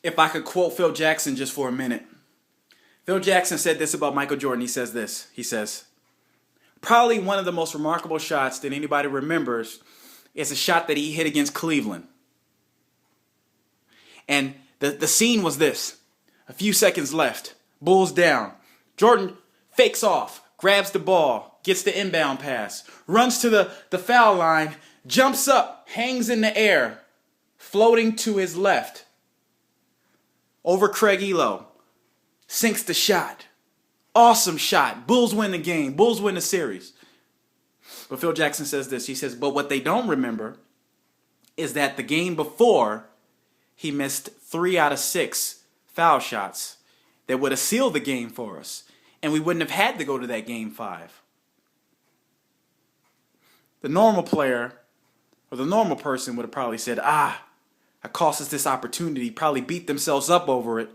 if I could quote Phil Jackson just for a minute. Phil Jackson said this about Michael Jordan. He says this. He says, probably one of the most remarkable shots that anybody remembers is a shot that he hit against Cleveland. And the scene was this. A few seconds left. Bulls down. Jordan fakes off, grabs the ball, gets the inbound pass, runs to the foul line, jumps up, hangs in the air, floating to his left. Over Craig Elo. Sinks the shot. Awesome shot. Bulls win the game. Bulls win the series. But Phil Jackson says this. He says, but what they don't remember is that the game before, he missed 3 out of 6 foul shots that would have sealed the game for us. And we wouldn't have had to go to that game 5. The normal player or the normal person would have probably said, it cost us this opportunity, probably beat themselves up over it.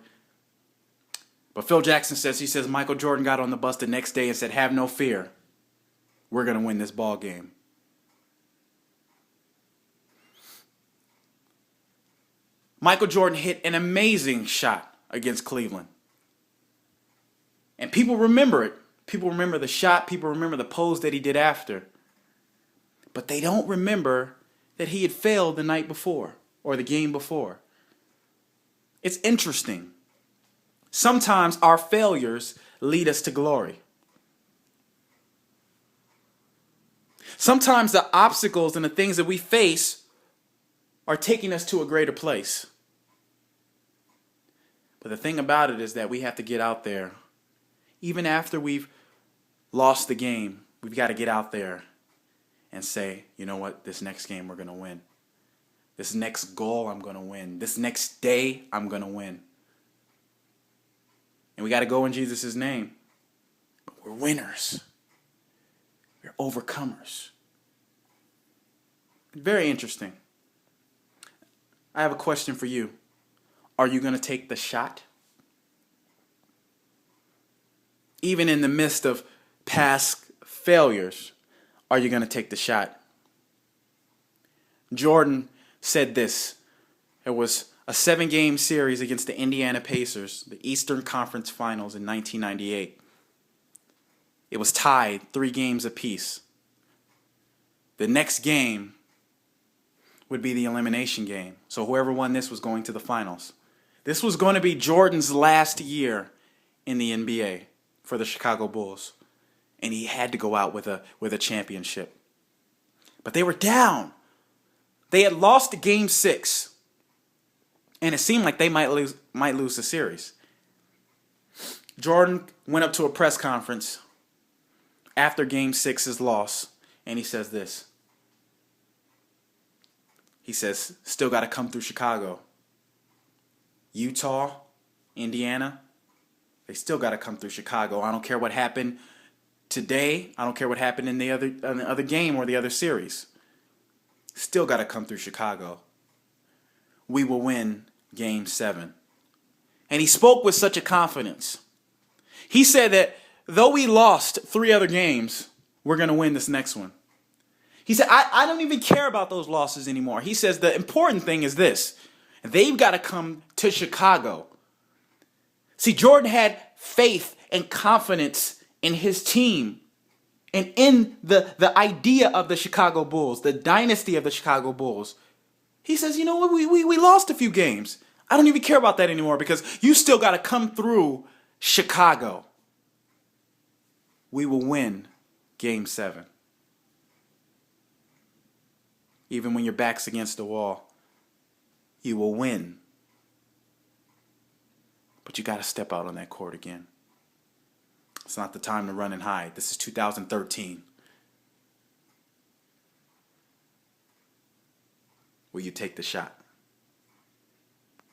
But Phil Jackson says, Michael Jordan got on the bus the next day and said, have no fear. We're going to win this ball game. Michael Jordan hit an amazing shot against Cleveland. And people remember it. People remember the shot. People remember the pose that he did after. But they don't remember that he had failed the night before or the game before. It's interesting. Sometimes our failures lead us to glory. Sometimes the obstacles and the things that we face are taking us to a greater place. But the thing about it is that we have to get out there. Even after we've lost the game, we've got to get out there and say, you know what, this next game we're going to win. This next goal I'm going to win. This next day I'm going to win. And we got to go in Jesus' name. But we're winners. We're overcomers. Very interesting. I have a question for you. Are you going to take the shot? Even in the midst of past failures, are you going to take the shot? Jordan said this. It was a 7-game series against the Indiana Pacers, the Eastern Conference Finals in 1998. It was tied 3 games apiece. The next game would be the elimination game. So whoever won this was going to the finals. This was going to be Jordan's last year in the NBA for the Chicago Bulls. And he had to go out with a championship. But they were down. They had lost game 6. And it seemed like they might lose the series. Jordan went up to a press conference after game 6's loss. And he says this. He says, still got to come through Chicago. Utah, Indiana, they still got to come through Chicago. I don't care what happened today. I don't care what happened in the other game or the other series. Still got to come through Chicago. We will win game 7. And he spoke with such a confidence. He said that though we lost 3 other games, we're going to win this next one. He said, I don't even care about those losses anymore. He says the important thing is this. They've got to come to Chicago. See, Jordan had faith and confidence in his team and in the idea of the Chicago Bulls, the dynasty of the Chicago Bulls. He says, you know what, we lost a few games. I don't even care about that anymore because you still got to come through Chicago. We will win game 7. Even when your back's against the wall, you will win. But you got to step out on that court again. It's not the time to run and hide. This is 2013. Will you take the shot?